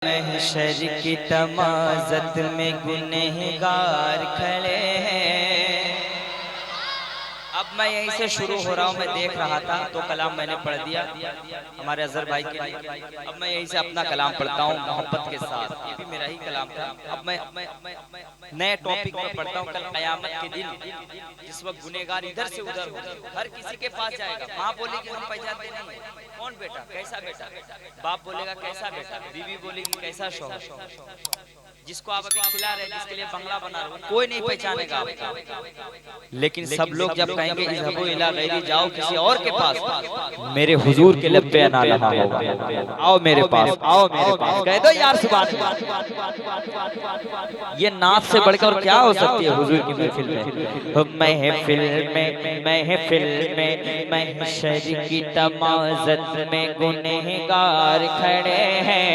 महशर की तमाज़त में गुनहगार खड़े हैं। अब मैं यहीं से शुरू हो रहा हूँ। मैं देख रहा था तो कलाम मैंने पढ़ दिया हमारे अजहर भाई के लिए। अब मैं यहीं से अपना कलाम पढ़ता हूँ मोहब्बत के साथ। ये भी मेरा ही कलाम था। अब मैं नए टॉपिक में पढ़ता हूँ। कल क़यामत के दिन जिस वक्त गुनहगार इधर से उधर हो, हर किसी के पास जाएगा। माँ बोलेगी हम पहचानते नहीं, कौन बेटा, कैसा बेटा, बाप बोलेगा कैसा बेटा, बीवी बोलेगी कैसा शौहर, जिसको आप अभी खिला रहे, जिसके लिए बंगला बना रहे, कोई नहीं पहचानेगा आपको। लेकिन सब लोग जब कहेंगे इज़हबू इला गैरी, जाओ किसी और के पास, मेरे हुजूर के लब पे ना रहा होगा, आओ मेरे पास, आओ मेरे पास, कह दो यार सुभान अल्लाह। ये नात से बढ़कर क्या हो सकती है हुजूर की महफिल में। महफिल में महशर की तमाज़त में गुनहगार खड़े हैं,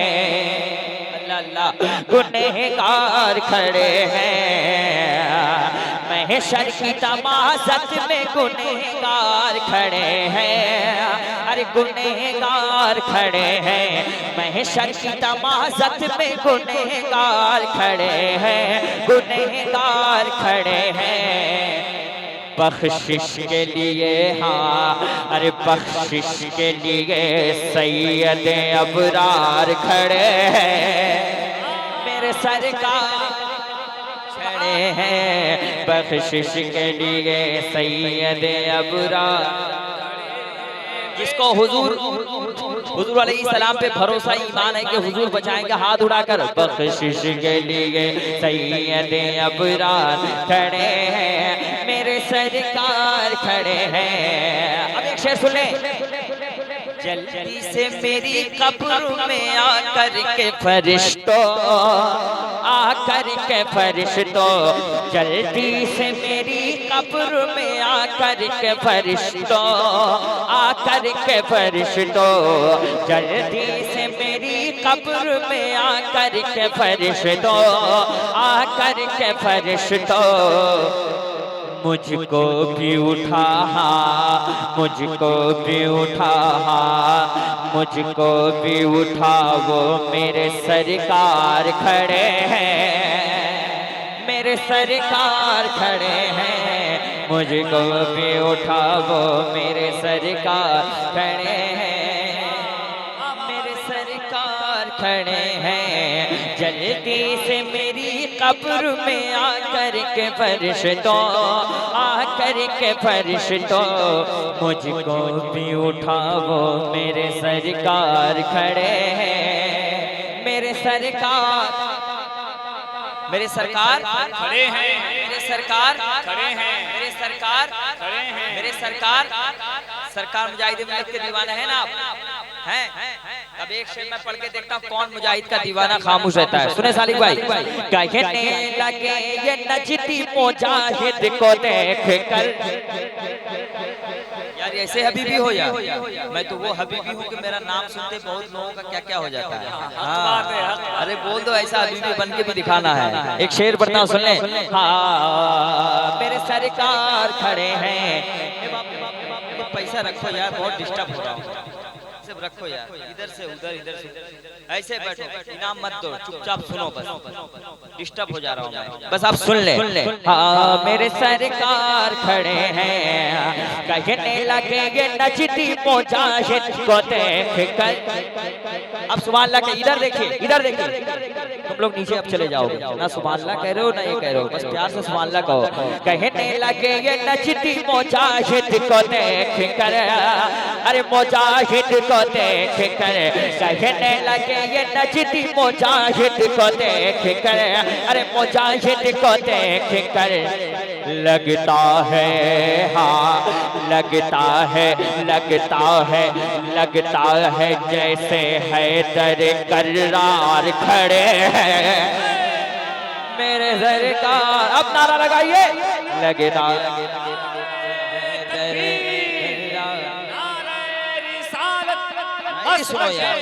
गुनहगार खड़े हैं। महशर की तमाज़त में गुनहगार खड़े हैं, अरे गुनहगार खड़े हैं। महशर की तमाज़त में गुनहगार खड़े हैं, गुनहगार खड़े हैं। बख्शिश के लिए, हाँ अरे बख्शिश के लिए सैयद अबरार खड़े हैं, मेरे सरकार खड़े हैं। बख्शिश के लिए सैयद अबरार, जिसको हुजूर अलैहिस्सलाम पे भरोसा ईमान है कि हुजूर बचाएंगे, हाथ उड़ाकर बख्शिश के लिए सैयद अबरार खड़े हैं, मेरे सरकार खड़े हैं। अब एक शेर सुन ले। जल्दी से मेरी कब्र में आकर के फरिश्तों, आकर के फरिश्तों, जल्दी से मेरी कब्र में आकर के फरिश्तों, आकर के फरिश्तों, जल्दी से मेरी कब्र में आकर के फरिश्तों, आकर के फरिश्तों। मुझको भी उठा, मुझको भी उठा, मुझको भी उठा, वो मेरे सरकार खड़े हैं, मेरे सरकार खड़े हैं। मुझको भी उठा, वो मेरे सरकार खड़े हैं, मेरे सरकार खड़े हैं। जल्दी से मेरी कब्र में आकर के फरिश्तों, आकर के फरिश्तों, मुझको भी उठा, वो मेरे सरकार खड़े हैं, मेरे सरकार, मेरे सरकार खड़े हैं, मेरे सरकार खड़े हैं, मेरे सरकार खड़े हैं, मेरे सरकार। सरकार मुजाहिद मिल्लत के दीवाना है ना आप, हैं? अब एक शेर मैं पढ़ के देखता हूँ कौन मुजाहिद का दीवाना खामोश रहता है। सुने सालिक भाई। कहने लगे ये नजदी मुजाहिद को देख कर, यार ऐसे हबीबी हो यार, मैं तो वो हबीबी हूँ कि मेरा नाम सुनते बहुत लोगों का क्या क्या हो जाता है। हाँ अरे बोल दो ऐसा हबीबी बन के भी दिखाना है। एक शेर पढ़ता हूँ सुन ले। हाँ मेरे सरकार खड़े हैं। पैसा रखो यार, बहुत डिस्टर्ब हो रहा हूँ, सब रखो यार, इधर से उधर, इधर से ऐसे बैठो, इनाम मत दो, चुपचाप सुनो, बस डिस्टर्ब हो जा रहा हूँ मैं, बस आप सुन ले। हाँ मेरे सरकार खड़े हैं, कहने लगे ये नजदी मुजाहिद को देख कर। अब सुभान अल्लाह के इधर देखिए, इधर देखिए, तुम लोग नीचे अब चले जाओगे, ना सुभान अल्लाह कह रहे हो ना ये कह रहे हो, बस प्यार से सुभान अल्लाह कहो। कहने लगे ये नजदी मुजाहिद को देख कर, अरे मुजाहिद को देख कर, कहने लगे ये नजदी मुजाहिद को देख कर, अरे मुजाहिद को देख कर। लगता है, हाँ लगता है, लगता है, लगता है जैसे हैदर कर्रार खड़े हैं, मेरे सरकार। अब नारा लगाइए, लगता सुनो यार,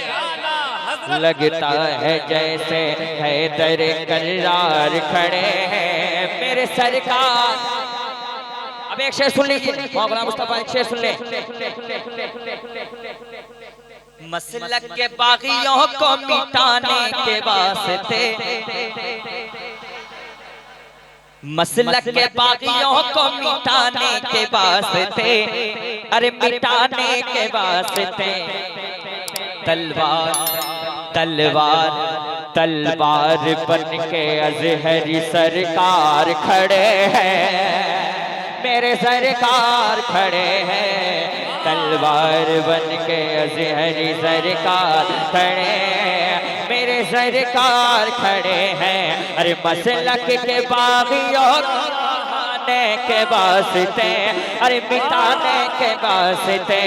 लगता है जैसे हैदर कर्रार खड़े हैं, मेरे सरकार। अब एक शेर सुन लीजिए, मौलाना मुस्तफा एक शेर सुन ले। मसलक के बागियों को मिटाने के वास्ते, मसलक के बागियों को मिटाने के वास्ते, अरे मिटाने के वास्ते तलवार तलवार तलवार बन के अजहरी सरकार खड़े हैं, मेरे सरकार खड़े हैं। तलवार बन के अजहरी सरकार खड़े हैं, मेरे सरकार खड़े हैं। अरे मसलक के बागियों के वास्ते, अरे मिटाने के वास्ते,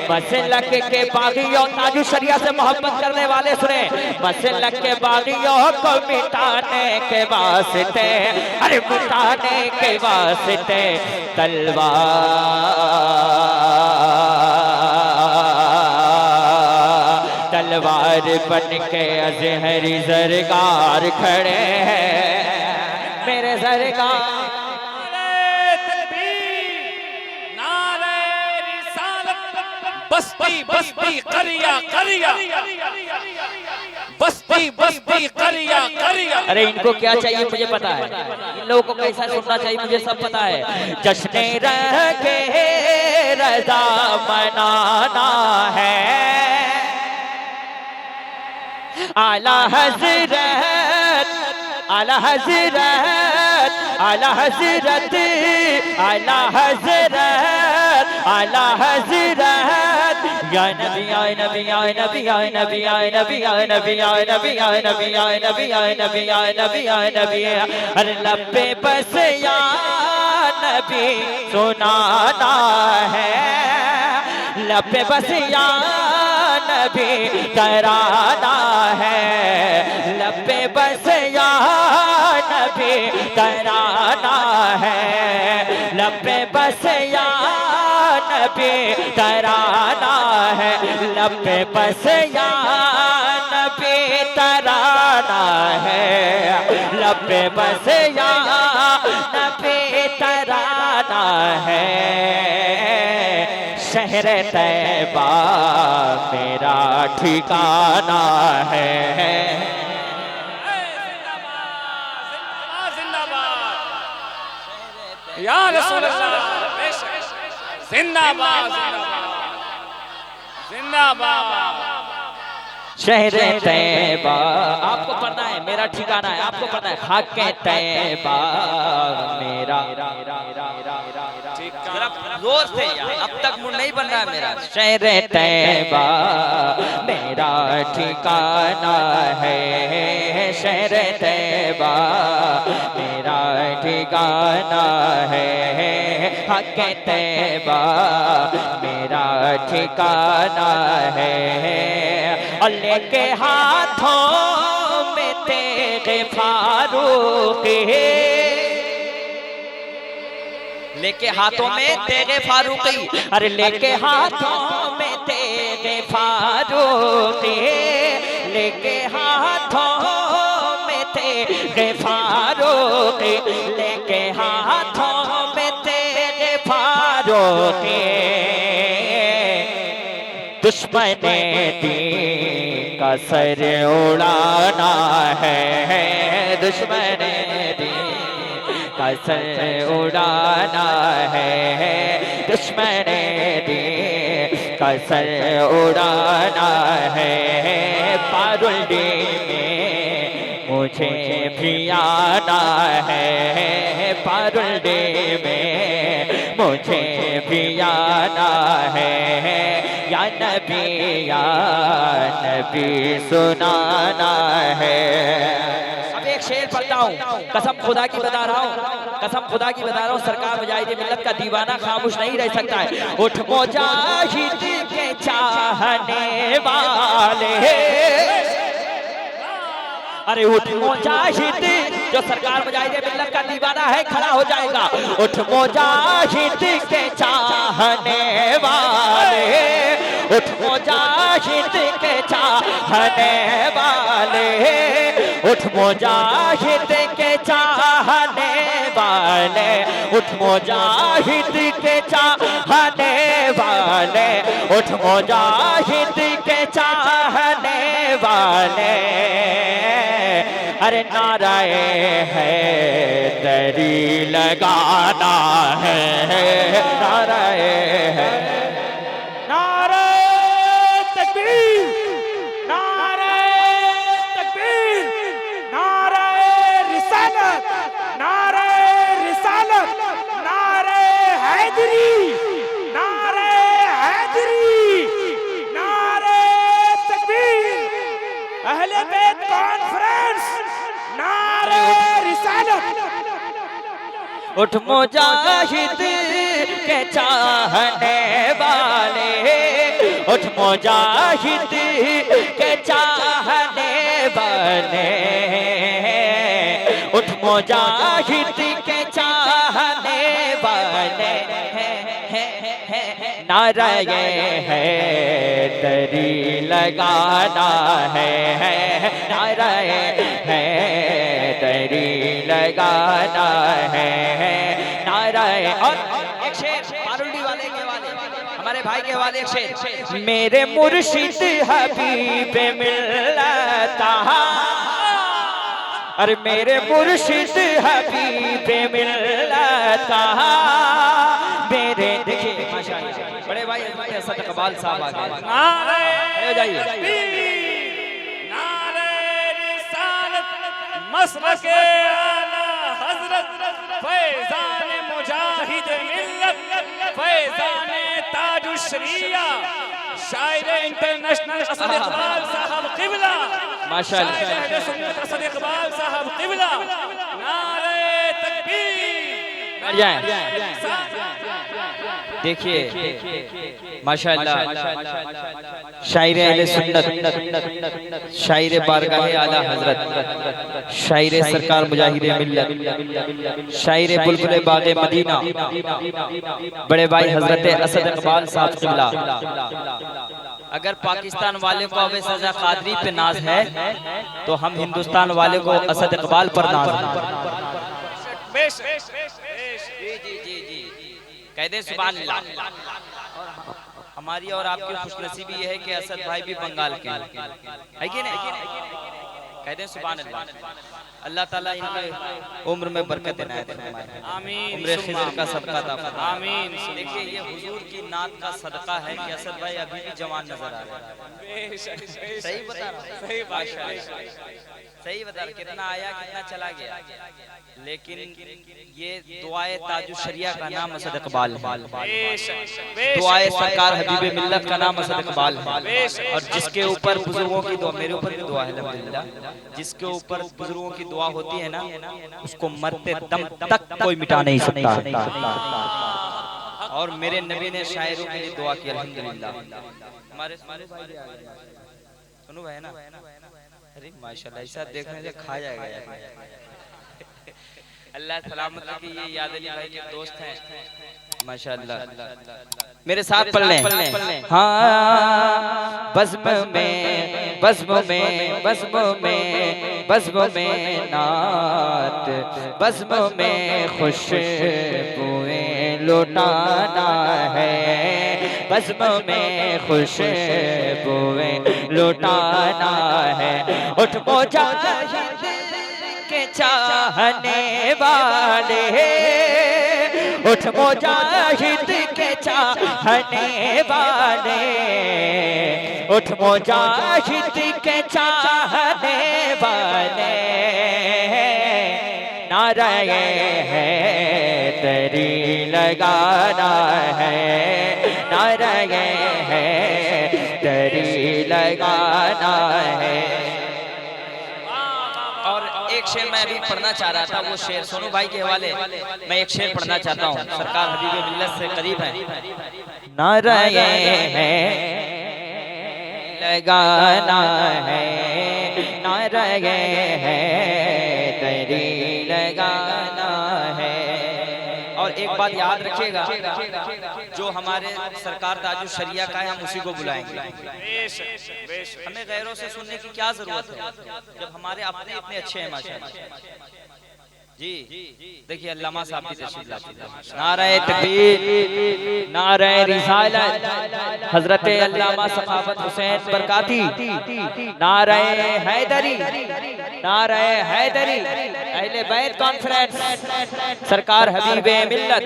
मसलक के बागियों, ताजु शरिया से मोहब्बत करने वाले सुने, मसलक के बागियों को मिटाने के वास्ते, अरे मिटाने के वास्ते तलवार बन के अजहरी सरकार खड़े हैं, मेरे सरकार। बस्ती बस्ती करिया करिया, बस्ती बस्ती करिया करिया। अरे इनको क्या चाहिए मुझे पता है, इन लोगों को कैसा सुनना चाहिए मुझे सब पता है। जश्ने रखे रजा मनाना है, आला हजरत आला हजरत आला हजरत आला हजरत आला हजरत, या नबी आए नबी आए नबी आए नबी आए नबी आए नबी आए नबी आए नबी आए नबी आए नबी आए नबी आए नबी। अरे लब्बे बस या नबी सुनाना है, लब्बे बस या नबी कराना है, लब्बे बस या नबी कराना है, लब्बे बस या नबी कराना है, लब्बे बस या नबी तराना है, लब्बे बस या नबी तराना है। शहर तैबा मेरा ठिकाना है, या रसूल अल्लाह जिंदाबाद जिंदाबाद। शहर तैबा आपको पढ़ना है, मेरा ठिकाना है, आपको पढ़ना है। हक तैबा मेरा, रोज से अब तक मुड़ नहीं बन रहा है मेरा। शहर तैबा मेरा ठिकाना है, शहर तैबा मेरा ठिकाना है, हक तैबा मेरा ठिकाना है। अल्लाह के हाथों में तेरे फारूक है, लेके हाथों में तेरे फारूकी, अरे लेके हाथों में तेरे फारूक है, लेके हाथों में तेरे फारूक, लेके हाथों में तेरे फारूक। दुश्मन दीन का सर उड़ाना है, दुश्मन दीन का सर उड़ाना है, दुश्मन दीन का सर उड़ाना है। पारुल्डी में मुझे भी आना है, पारुल्डी में मुझे भी आना है। या नबी सुनाना है। अब एक शेर पढ़ता हूँ, कसम खुदा की बता रहा हूँ, कसम खुदा की बता रहा हूँ, सरकार मुजाहिद मिल्लत का दीवाना खामोश नहीं रह सकता है। उठ मुजाहिद के चाहने वाले, अरे उठ मुजाहिद, जो सरकार मुजाहिद मिल्लत का दीवाना है खड़ा हो जाएगा। उठ मुजाहिद के चाहने वाले, उठ मुजाहिद के चाहने वाले, उठ मुजाहिद के चाहने वाले, उठ मुजाहिद के चाहने वाले, उठ मुजाहिद के चाहने वाले, अरे नाराए है दरी लगाना है, नाराए है, नारे तकबीर, नारे तकबीर, नारे रिसालत, नारे रिसालत, नारे हैदरी, नारे हैदरी, नारे तकबीर, अहले बैत कॉन्फ्रेंस, नारे रिसालत। उठ मुजाहिद के चाहने वाले, उठ मुजाहिद के चाहने वाले, उठ मुजाहिद के चाहने वाले, नाराए है दरी लगाना है, नाराए है दरी लगाना है, नाराए। और एक शेर पारुल्डी वाले के वाले, हमारे भाई के वाले एक शेर, मेरे मुर्शिद हबीब मिलता, अरे मेरे मुर्शिद हबीब मिलता, मेरे देखिए माशाअल्लाह बड़े भाई असद इकबाल साहब आ गए, हो जाइए। नारे रिसालत, मसलके आला हजरत, फैजान मुजाहिद मिल्लत, फैजान ताजुश्शरिया, शायर इंटरनेशनल असद इकबाल साहब क़िबला, माशाअल्लाह, शायर अहले सुन्नत असद इकबाल साहब क़िबला, नारे तकबीर। बढ़ जाए देखिए माशाअल्लाह, शायर अहले सुन्नत, शायर बारगाह आला हजरत, शायर सरकार मुजाहिद मिल्लत, शायर बुलबुल बाग़े मदीना, बड़े भाई हजरत असद इकबाल साहब क़िबला। अगर पाकिस्तान वाले को अवैस रज़ा क़ादरी पे नाज है तो हम हिंदुस्तान वाले को असद इकबाल पर नाज है। कह दे सुभान अल्लाह। हमारी और आपकी खुशनसीबी ये है कि असद भाई भी बंगाल के है कि नहीं? कह दे सुभान अल्लाह। अल्लाह ताला इनके उम्र में बरकत इनायत फरमाए, आमीन। उम्र खिज़र का सदका अता फरमाए, आमीन। देखिए ये हुजूर की नात का सदका है कि असद भाई अभी भी जवान नजर आ रहे हैं। सही बता रहा, सही बात, सही बता रहा। कितना आया कितना चला गया, लेकिन ये दुआए ताजुश्शरिया का नाम असद इकबाल है, दुआए सरकार हबीब मिल्लत का नाम असद इकबाल है। और जिसके ऊपर बुजुर्गों की दुआ, मेरे ऊपर भी दुआ है अल्हम्दुलिल्लाह, जिसके ऊपर बुजुर्गों की दुआ होती है ना, उसको मरते दम तक कोई मिटा नहीं सकता। और मेरे नबी ने शायरों के लिए दुआ की अल्हम्दुलिल्लाह। हमारे सुनो भाई ना, अरे माशाल्लाह ऐसा देखने से खा जाएगा यार। अल्लाह सलामत रखे। ये याद अली भाई के दोस्त हैं माशाल्लाह। मेरे साथ पढ़ लें। हाँ बज़्म में बज़्म में बज़्म में बज़्म में नात, बज़्म में खुशबुएं लुटाना है, बज़्म में खुशबुएं लुटाना है। उठ मुजाहिद के चाहने वाले, उठ मुजाहिद के चाहने वाले, उठ मुजाहिद के चाहने वाले, नाराए है दरी लगाना है, नाराए है दरी लगाना है। एक शेर मैं अभी पढ़ना चाह रहा था, वो शेर सोनू भाई के हवाले मैं एक शेर पढ़ना चाहता हूँ, सरकार हबीब मिल्लत से करीब है। नाराए है लगाना है, नाराए है दरी लगाना है। और एक बात याद रखिएगा, जो हमारे सरकार ताजुश्शरिया का है हम उसी को बुलाएंगे। हमें गैरों से सुनने की क्या जरूरत है जब हमारे अपने इतने अच्छे हैं माशाअल्लाह। जी देखिए अल्लामा साहब की तशरीफ लाते हैं। नारे तकबीर, नारे रिसालत, हजरत अल्लामा सखावत हुसैन बरकाती, नारे हैदरी, नारे हैदरी, अहले बैत कॉन्फ्रेंस, सरकार हबीबे मिल्लत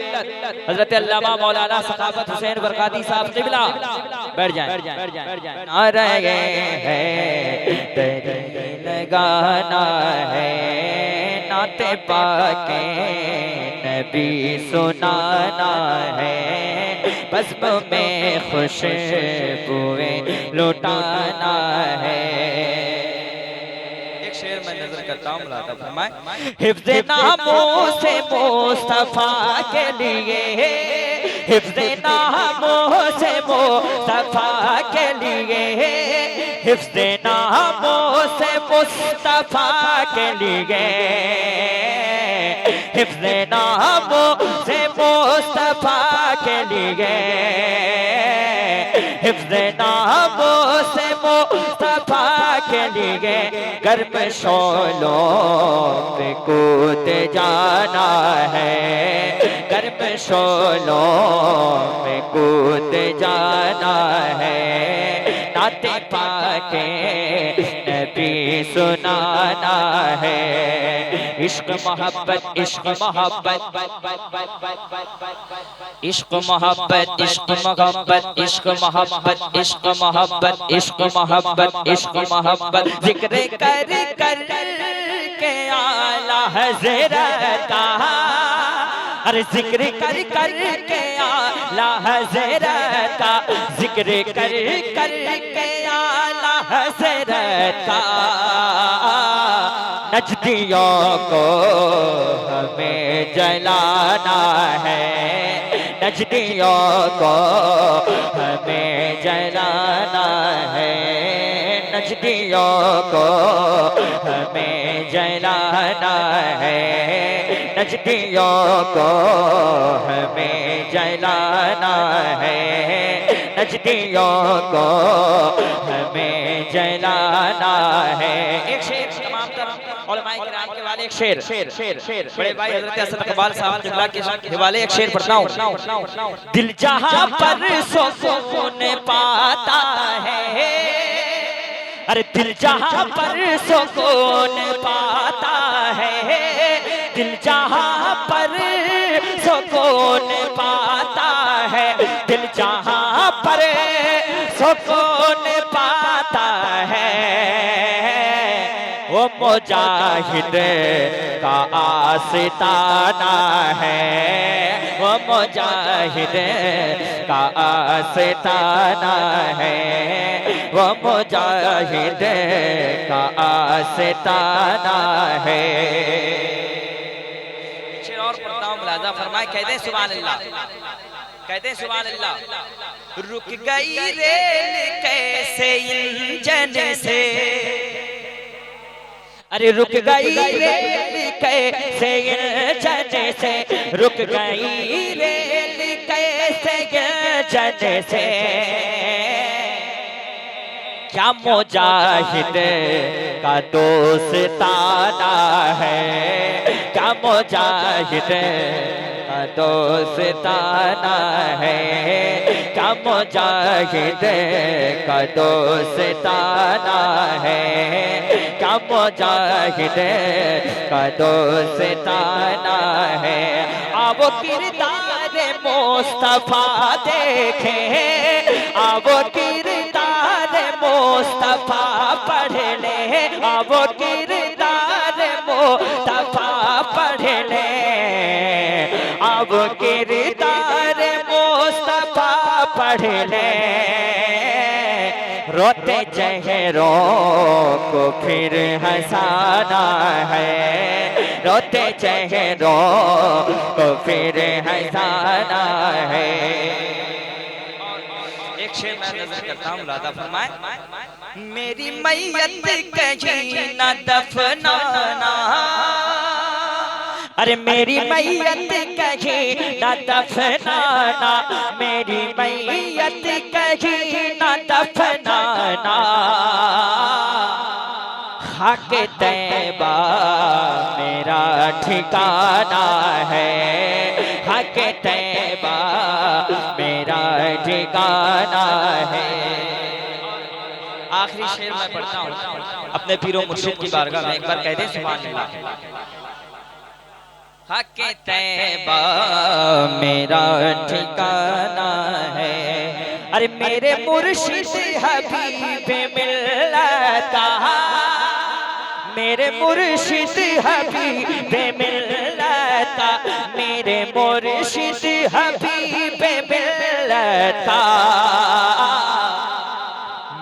हजरत अल्लामा मौलाना सखावत हुसैन बरकाती साहब क़िबला। बैठ जाएं। नारे हैदरी लगाना है, नाते पाके नबी सुनाना है, बज़्म में खुशबुए लुटाना है। एक शेर मैं नजर करता हूँ, मुलाता फरमाए। हिफ्ज़े नामों से मुस्तफ़ा के लिए, हिफ्ज़े नामों से मुस्तफ़ा के लिए, हिफ्ज़े नामों से मुस्तफ़ा के लिए, हिफ्ज़े नामों से मुस्तफ़ा के लिए, हिफ्ज़े नामों से मुस्तफ़ा के लिए, गर्म शोलों पे कूद जाना है, गर्म शोलों पे कूद जाना है, नाते पाके नबी सुनाना है। इश्क मोहब्बत, इश्क मोहब्बत, इश्क मोहब्बत, इश्क मोहब्बत, इश्क मोहब्बत, इश्क मोहब्बत, इश्क मोहब्बत, इश्क मोहब्बत, जिक्र कर कर के आला हज़रत का, अरे जिक्र कर कर के आला हज़रत का, जिक्र कर कर के आला हज़रत का, नजदियों को हमें जलाना है, नजदियों को हमें जलाना है, नजदियों को हमें जलाना है, नजदियों को हमें जलाना है, नजदियों को हमें जलाना है। एक शेर तमाम उलमाए किराम के वाले, एक शेर बड़े भाई हजरत असद इकबाल साहब क़िबला के हवाले एक शेर पढ़ता हूँ। दिल जहाँ पर सुकून पाता है, अरे दिल जहाँ पर सुकून पाता है, दिल जहाँ पर सुकून पाता है, दिल जहाँ पर सुकून पाता है, वो मुजाहिद का आस्ताना है, वो मुजाहिद का आस्ताना है, वो मुजाहिद का आस्ताना है। शेर और पढ़ता हूँ, मुलाज़ा फरमाए। कहते हैं सुभान अल्लाह, कहते हैं सुभान अल्लाह। रुक गई रेल कैसे इंजन से, अरे रुक गई रेल कैसे इंजन से, रुक गई रेल कैसे इंजन से, क्या मुजाहिद का दोस्ताना है, क्या मुजाहिद का दोस्ताना है, क्या मुजाहिद का दोस्ताना है, क्या मुजाहिद का दोस्ताना है। अब किरदार मुस्तफा देखे, अब किरदार मुस्तफा पढ़ ले, अब किरदार मुस्तफा पढ़ ले, अब किरदार मुस्तफा पढ़ ले, रोते चेहरों को फिर हंसाना है, रोते चेहरों को फिर हंसाना है। एक शेर मैं नजर करता हूँ, मुलाज़ा फरमाए। मेरी मैयत कहीं न दफनाना, अरे मेरी मैयत कहीं न दफनाना, मेरी मैयत कहीं न दफनाना, खाके तैबा मेरा ठिकाना है, खाके तैबा मेरा ठिकाना है। आखिरी शेर मैं पढ़ता हूँ अपने पीरो मुर्शिद की बारगाह में, एक बार कह दे सुभान अल्लाह। खाके तैबा मेरा ठिकाना है, अरे मेरे मुर्शिद हबीब मिल्लत का, मेरे मुर्शिद हबीब मिल्लत का, मेरे मुर्शिद हबीब मिल्लत का,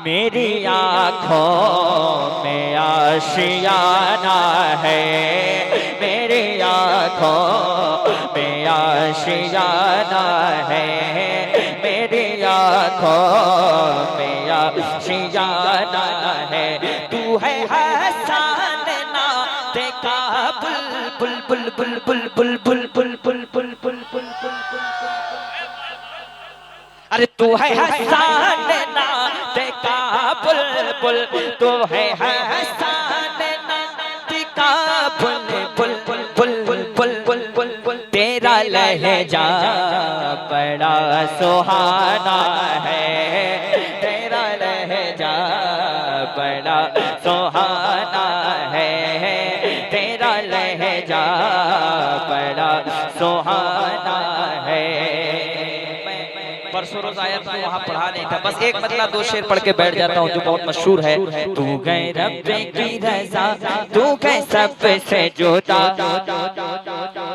मेरी आँखों में आशियाना है, मेरी आँखों में आशियाना है, मेरी आँखों में आशियाना है। तू है हसन ना देखा bull bull bull bull bull bull bull bull bull bull bull bull, अरे तू है हसन ना देखा बुल बुल, तू है हसन ना देखा bull bull bull bull bull bull bull bull. तेरा लहजा बड़ा सुहाना है, तेरा लहजा बड़ा सुहाना है, तेरा लहजा बड़ा सुहाना है। परसों रोज आया तो वहाँ पढ़ा नहीं था, बस एक मतलब दो शेर पढ़ के बैठ जाता हूँ जो बहुत मशहूर है। तू गए रब्बे की रज़ा, तू गए सबसे जुदा,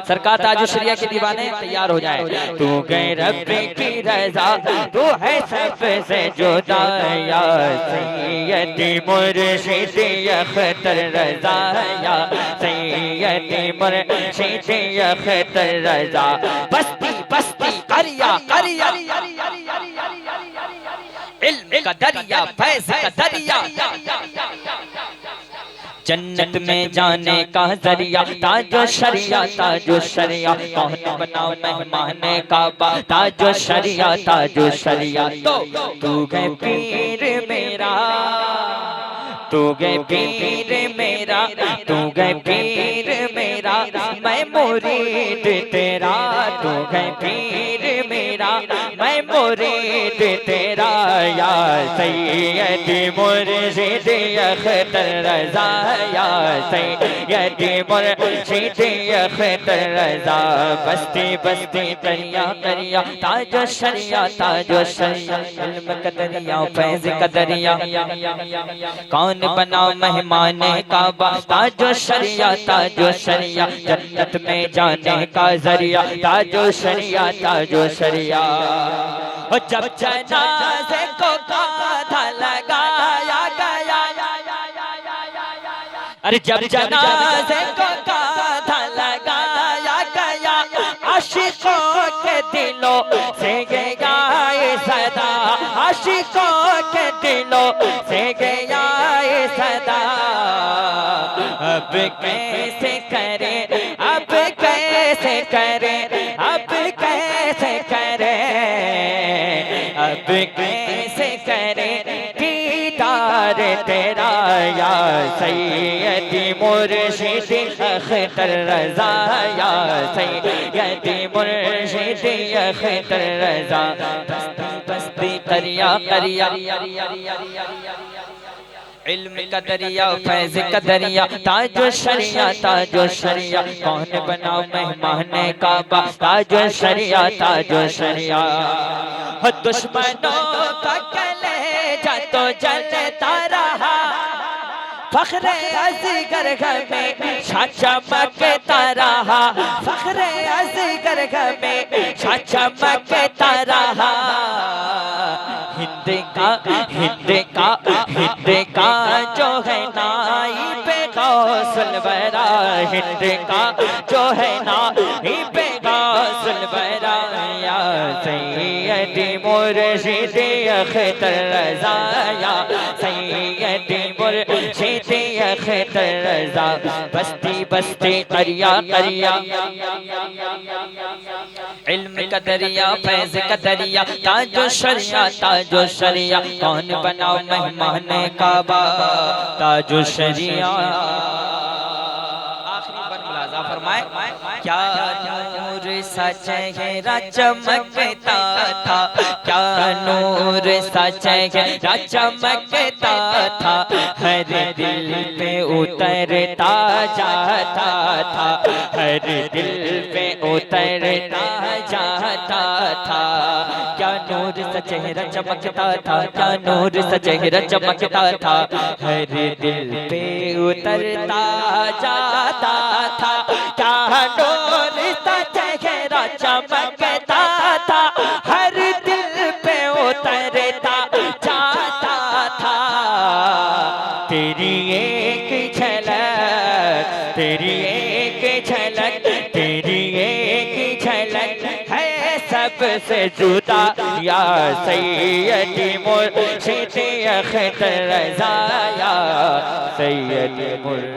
सरकार ताजुश्शरिया के दीवाने तैयार हो जाए। तू गए रब्बे की रज़ा, तू है सबसे जुदा, या सैयदी मुर्शिद अख्तर रज़ा, या सैयदी मुर्शिद अख्तर रज़ा। बस्ती बस्ती करिया करिया, इल्म का दरिया फैज़ का दरिया, जन्नत में जाने का जरिया, ताजो शरिया ताजो शरिया, कौन बना मेहमान काबा, ताजो शरिया ताजो शरिया। तो तू गए पीर मेरा, तू गए पीर मेरा, तू गए पीर मेरा, मैं मुरीद तेरा, तू गए पीर मेरा, मैं मुरीद तेरा, या सैयदी मुर्शिद अख्तर रज़ा, या सैयदी मुर्शिद अख्तर रज़ा। बस्ती बस्ती करिया करिया, ताजो शरिया ताजो शरिया, इल्म का दरिया फैज़ का दरिया, कौन बना मेहमान काबा, ताजो शरिया ताजो शरिया, जन्नत में जाने का जरिया, ताजो शरिया ताजो शरिया। जब जनाज़े को कांधा लगाया गया, अरे जब जनाज़े को कांधा लगाया गया, आशिकों के दिलों से गया ये सदा, आशिकों के दिलों से गया ये सदा। अब कैसे करे, अब कैसे करे, अब कैसे करे, अब कैसे करे दीदार तेरा, या सैयदी मुर्शिद अख्तर रज़ा, या सैयदी मुर्शिद अख्तर रज़ा। बस्ती बस्ती करिया करिया, इल्म का दरिया फैज़ का दरिया, ताजो शरिया ताजो शरिया, कौन बना मेहमान काबा, ताजो शरिया ताजो शरिया। दुश्मनों का कलेजा तो जलता रहा, फख्रे असगर में चमकता रहा, फख्रे असगर में चमकता रहा। हिंद का हिंद का हिंद का जो है नाइब गौसुल वरा, हिंद का जो है नाइब गौसुल वरा, या सैयदी मुर्शिद अख्तर रज़ा, या सैयदी मुर्शिद अख्तर रज़ा। बस्ती बस्ती करिया करिया, इल्म का दरिया फैज़ का दरिया ताजो शरिया कौन बनाओ मेहमान काबा ताजो शरिया। आखिरी बार मुलाज़ा फरमाए क्या नूर सा चेहरा चमकता था, क्या नूर सा चेहरा चमकता था, हर दिल पे उतरता जाता था, हर दिल पे उतरता जाता था। क्या नूर सा चेहरा चमकता था, क्या नूर सा चेहरा चमकता था, हर दिल पे उतरता जाता था। क्या नूर सा चेहरा चमकता था, हर दिल पे उतरता जाता था। तेरी एक झलक, तेरी एक झलक, तेरी एक झलक है सबसे जुदा या सैयदी मुर्शिद अख्तर रज़ा, या सैयदी मुर्शिद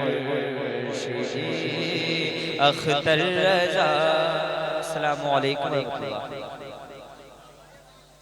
अख्तर रज़ा। अस्सलामु अलैकुम।